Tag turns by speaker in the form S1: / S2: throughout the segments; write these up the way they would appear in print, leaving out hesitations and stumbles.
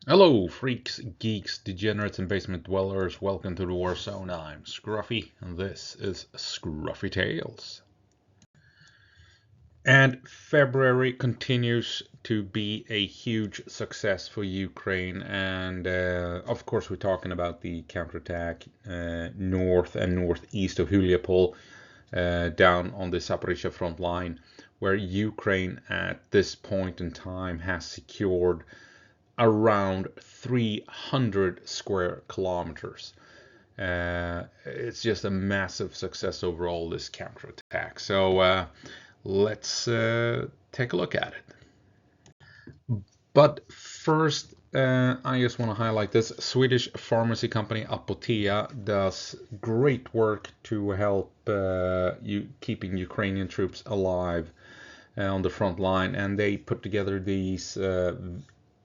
S1: Hello, freaks, geeks, degenerates, and basement dwellers. Welcome to the War Zone. I'm Scruffy, and this is Skruffytalez. And February continues to be a huge success for Ukraine, and of course, we're talking about the counterattack north and northeast of Huliapol, down on the Zaporizhzhia front line, where Ukraine at this point in time has secured around 300 square kilometers. It's just a massive success overall, this counterattack. So let's take a look at it. But first, I just want to highlight this Swedish pharmacy company Apotea does great work to help keeping Ukrainian troops alive on the front line, and they put together these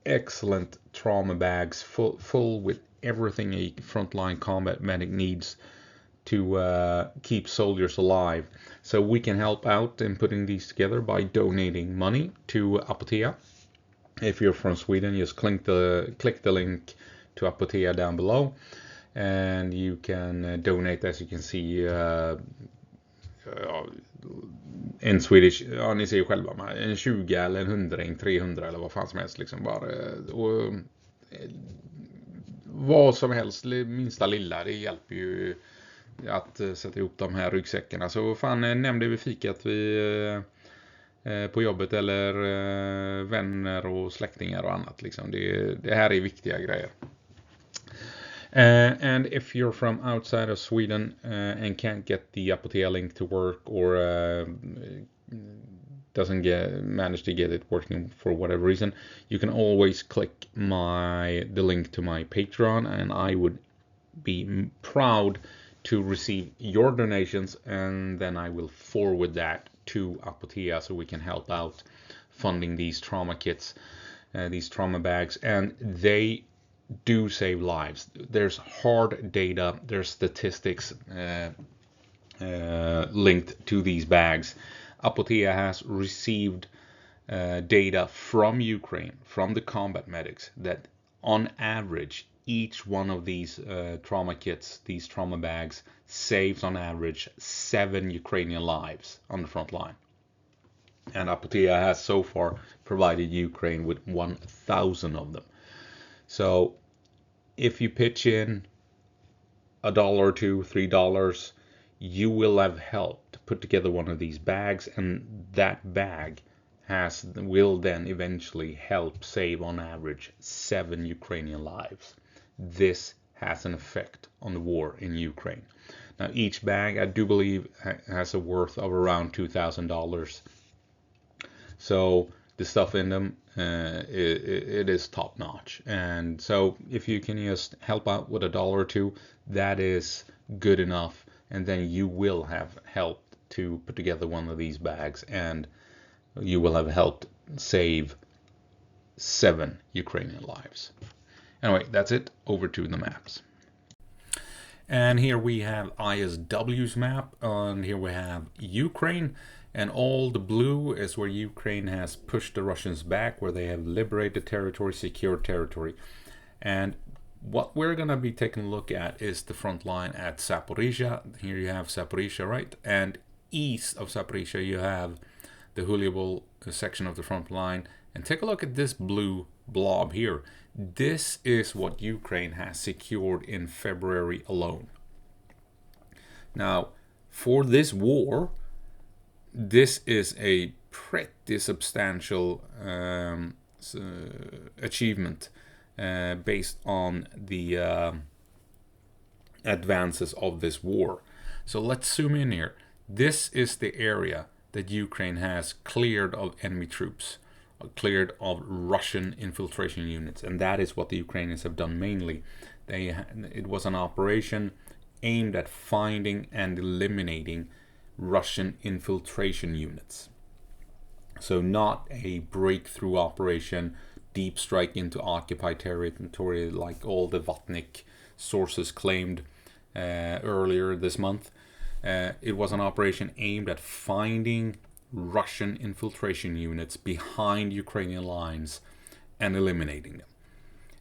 S1: excellent trauma bags full with everything a frontline combat medic needs to keep soldiers alive. So we can help out in putting these together by donating money to Apotea. If you're from Sweden, just click the link to Apotea down below, and you can donate, as you can see, en Swedish, ja ni ser ju själva, en 20 eller en 100, 300 eller vad fan som helst liksom bara. Och, vad som helst, minsta lilla, det hjälper ju att sätta ihop de här ryggsäckarna. Så fan, nämnde vi fikat på jobbet eller vänner och släktingar och annat liksom. Det här är viktiga grejer. And if you're from outside of Sweden and can't get the Apotea link to work, or doesn't manage to get it working for whatever reason, you can always click the link to my Patreon, and I would be proud to receive your donations, and then I will forward that to Apotea so we can help out funding these trauma kits, these trauma bags, and they do save lives. There's hard data, there's statistics linked to these bags. Apotea has received data from Ukraine, from the combat medics, that on average, each one of these trauma kits, these trauma bags, saves on average 7 Ukrainian lives on the front line. And Apotea has so far provided Ukraine with 1,000 of them. So if you pitch in $1 or $2, $3, you will have helped put together one of these bags, and that bag will then eventually help save on average 7 Ukrainian lives. This has an effect on the war in Ukraine. Now each bag, I do believe, has a worth of around $2,000. So the stuff in them, it is top notch. And so if you can just help out with $1 or $2, that is good enough, and then you will have helped to put together one of these bags, and you will have helped save 7 Ukrainian lives. Anyway, that's it. Over to the maps. And here we have ISW's map, and here we have Ukraine, and all the blue is where Ukraine has pushed the Russians back, where they have liberated territory, secured territory. And what we're going to be taking a look at is the front line at Zaporizhzhia. Here you have Zaporizhzhia, right? And east of Zaporizhzhia you have the Huliapol section of the front line. And take a look at this blue blob here. This is what Ukraine has secured in February alone. Now, for this war, this is a pretty substantial achievement based on the advances of this war. So let's zoom in here. This is the area that Ukraine has cleared of enemy troops, cleared of Russian infiltration units, and that is what the Ukrainians have done mainly. It was an operation aimed at finding and eliminating Russian infiltration units. So not a breakthrough operation, deep strike into occupied territory like all the Vatnik sources claimed earlier this month. It was an operation aimed at finding Russian infiltration units behind Ukrainian lines and eliminating them.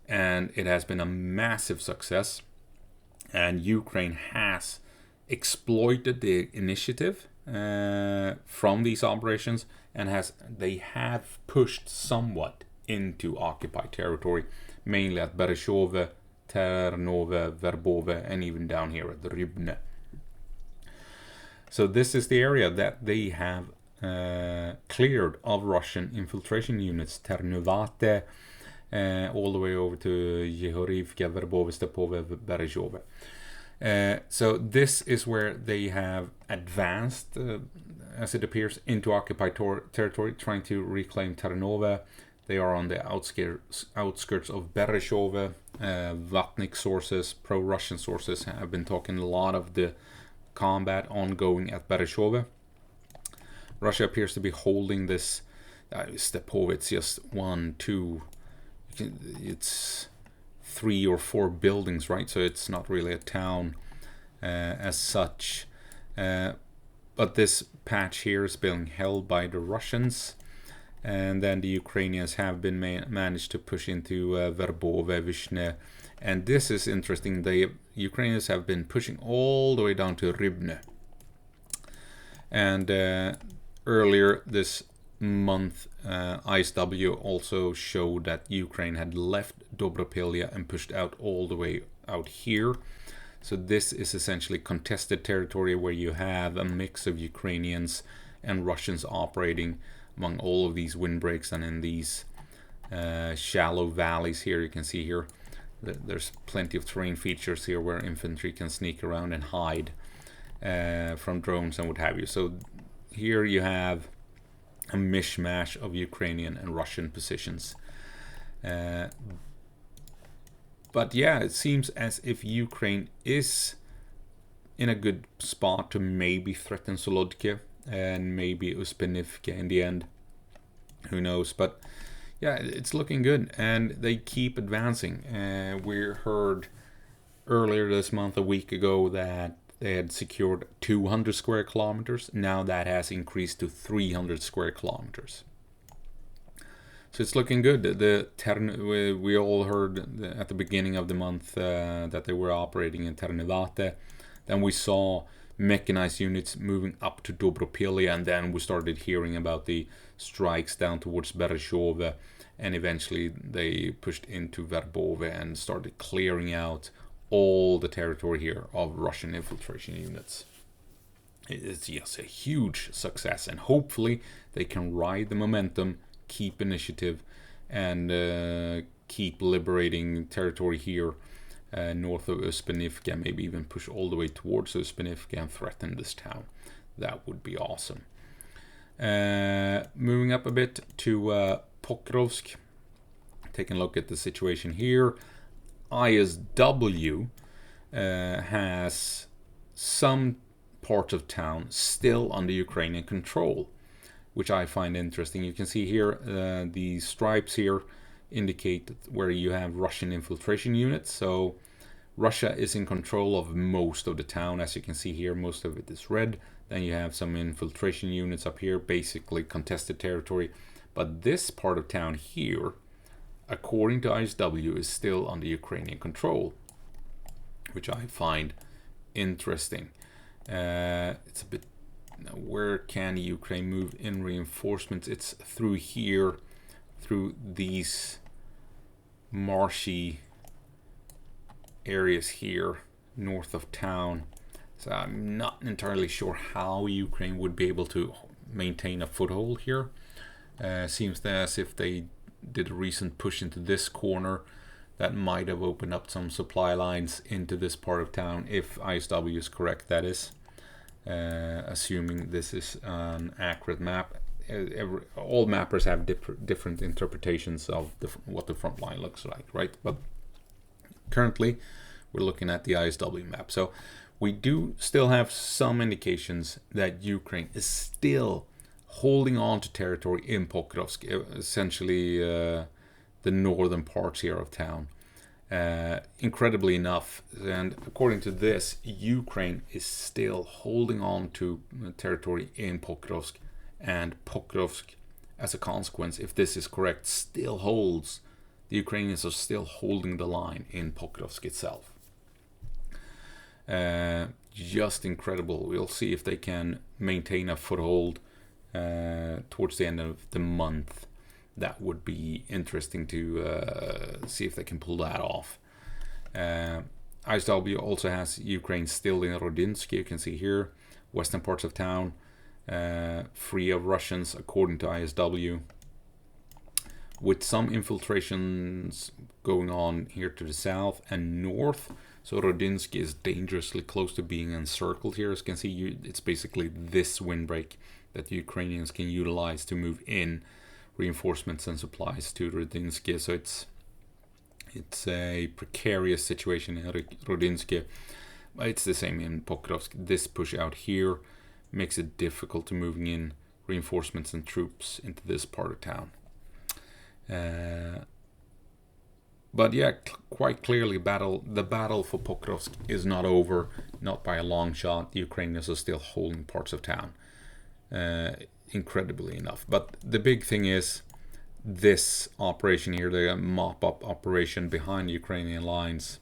S1: and it has been a massive success. And Ukraine has exploited the initiative from these operations, and they have pushed somewhat into occupied territory, mainly at Berezhove, Ternove, Verbove, and even down here at the Rybne. So this is the area that they have cleared of Russian infiltration units, Ternovate, all the way over to Yehorivka, Verbove, Stepove, Berezhove. So this is where they have advanced, as it appears, into occupied territory, trying to reclaim Ternove. They are on the outskirts of Berezhove. Vatnik sources, pro-Russian sources, have been talking a lot of the combat ongoing at Berezhove. Russia appears to be holding this. Stepove, it's just it's 3 or 4 buildings, right? So it's not really a town as such. But this patch here is being held by the Russians. And then the Ukrainians have been managed to push into Verbove, Vyshne. And this is interesting. The Ukrainians have been pushing all the way down to Rybne. And earlier this month, ISW also showed that Ukraine had left Dobropilya and pushed out all the way out here. So this is essentially contested territory where you have a mix of Ukrainians and Russians operating among all of these windbreaks and in these shallow valleys here. You can see here there's plenty of terrain features here where infantry can sneak around and hide from drones and what have you. So here you have a mishmash of Ukrainian and Russian positions. But yeah, it seems as if Ukraine is in a good spot to maybe threaten Solodka and maybe Uspinivka in the end. Who knows? But yeah, it's looking good, and they keep advancing. We heard earlier this month, a week ago, that they had secured 200 square kilometers. Now that has increased to 300 square kilometers. So it's looking good. We all heard at the beginning of the month that they were operating in Ternivate. Then we saw mechanized units moving up to Dobropilya, and then we started hearing about the strikes down towards Berezhove, and eventually they pushed into Verbove and started clearing out all the territory here of Russian infiltration units. It's just a huge success, and hopefully they can ride the momentum, keep initiative, and keep liberating territory here north of Uspinivka, maybe even push all the way towards Uspinivka and threaten this town. That would be awesome. Moving up a bit to Pokrovsk, taking a look at the situation here. ISW has some parts of town still under Ukrainian control, which I find interesting. You can see here the stripes here indicate where you have Russian infiltration units. So Russia is in control of most of the town. As you can see here, most of it is red. Then you have some infiltration units up here, basically contested territory. But this part of town here, according to ISW, is still under Ukrainian control, which I find interesting. It's a bit, where can Ukraine move in reinforcements? It's through here, through these marshy areas here north of town. So I'm not entirely sure how Ukraine would be able to maintain a foothold here. Seems as if they did a recent push into this corner that might have opened up some supply lines into this part of town, if ISW is correct, that is. Assuming this is an accurate map. All mappers have different interpretations of what the front line looks like, right? But currently we're looking at the ISW map. So we do still have some indications that Ukraine is still holding on to territory in Pokrovsk, essentially the northern parts here of town. Incredibly enough, and according to this, Ukraine is still holding on to territory in Pokrovsk, and Pokrovsk, as a consequence, if this is correct, still holds the Ukrainians are still holding the line in Pokrovsk itself. Just incredible. We'll see if they can maintain a foothold towards the end of the month. That would be interesting to see if they can pull that off. ISW also has Ukraine still in Rodinsky. You can see here, western parts of town, free of Russians according to ISW, with some infiltrations going on here to the south and north. So Rodinsky is dangerously close to being encircled here. As you can see, it's basically this windbreak that the Ukrainians can utilize to move in reinforcements and supplies to Rodinsky. So it's a precarious situation in Rodinsky. It's the same in Pokrovsk. This push out here makes it difficult to moving in reinforcements and troops into this part of town. But yeah, quite clearly, the battle for Pokrovsk is not over, not by a long shot. The Ukrainians are still holding parts of town, incredibly enough. But the big thing is this operation here, the mop-up operation behind the Ukrainian lines.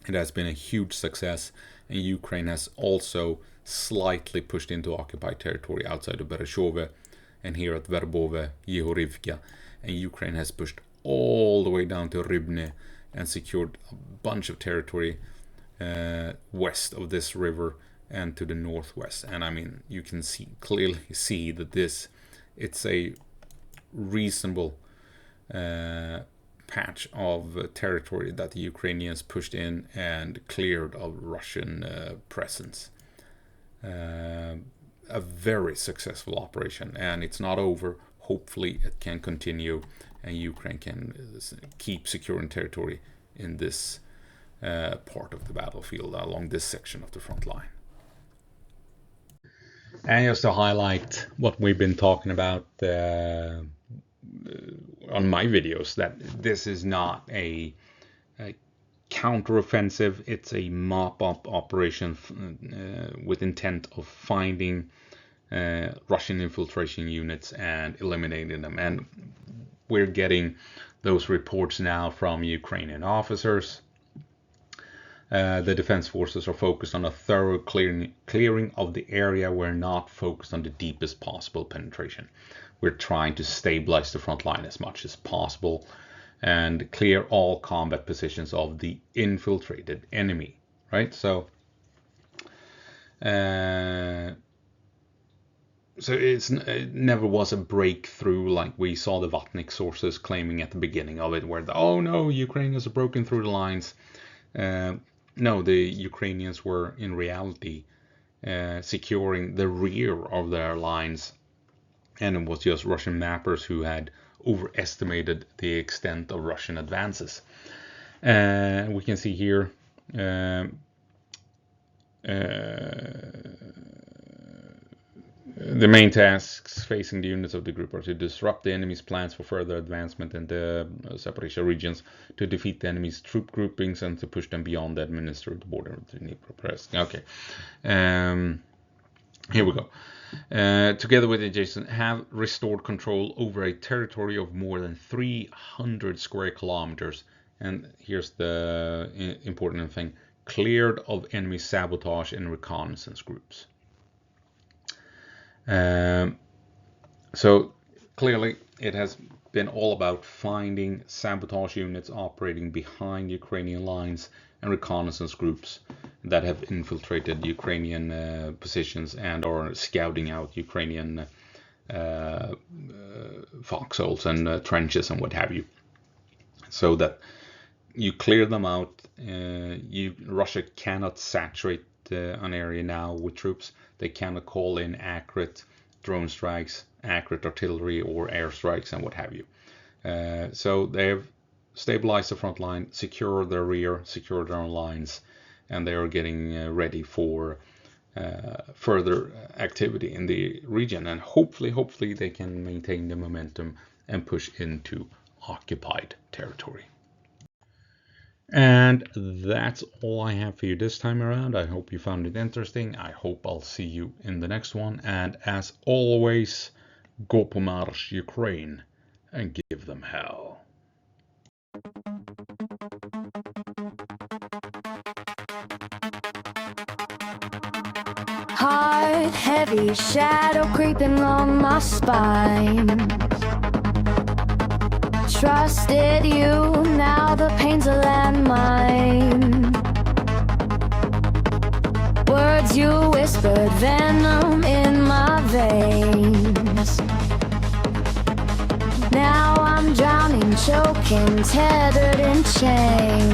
S1: It has been a huge success, and Ukraine has also slightly pushed into occupied territory outside of Bereshove and here at Verbove, Yehorivka, and Ukraine has pushed all the way down to Rybne and secured a bunch of territory west of this river and to the northwest. And I mean, you can clearly see that it's a reasonable patch of territory that the Ukrainians pushed in and cleared of Russian presence. A very successful operation, and it's not over. Hopefully it can continue and Ukraine can keep securing territory in this part of the battlefield along this section of the front line. And just to highlight what we've been talking about on my videos, that this is not a counteroffensive, it's a mop-up operation with intent of finding Russian infiltration units and eliminating them. And we're getting those reports now from Ukrainian officers. The defense forces are focused on a thorough clearing of the area. We're not focused on the deepest possible penetration. We're trying to stabilize the front line as much as possible and clear all combat positions of the infiltrated enemy, right? So it never was a breakthrough like we saw the Vatnik sources claiming at the beginning of it, where oh no, Ukrainians have broken through the lines. No, the Ukrainians were in reality securing the rear of their lines, and it was just Russian mappers who had overestimated the extent of Russian advances. We can see here the main tasks facing the units of the group are to disrupt the enemy's plans for further advancement in the Zaporizhzhia regions, to defeat the enemy's troop groupings, and to push them beyond the administered border of the Dnipropetrovsk. Okay, here we go. Together with adjacent, have restored control over a territory of more than 300 square kilometers. And here's the important thing: cleared of enemy sabotage and reconnaissance groups. So clearly it has been all about finding sabotage units operating behind Ukrainian lines and reconnaissance groups that have infiltrated Ukrainian positions and are scouting out Ukrainian foxholes and trenches and what have you, so that you clear them out. Russia cannot saturate an area now with troops. They cannot call in accurate drone strikes, accurate artillery or airstrikes and what have you. So they've stabilized the front line, secured their rear, secured their own lines, and they are getting ready for further activity in the region. And hopefully they can maintain the momentum and push into occupied territory. And that's all I have for you this time around. I hope you found it interesting. I hope I'll see you in the next one. And as always, go po marsh Ukraine and give them hell.
S2: Heavy shadow creeping on my spine. Trusted you, now the pain's a landmine. Words you whispered, venom in my veins. Now I'm drowning, choking, tethered in chains.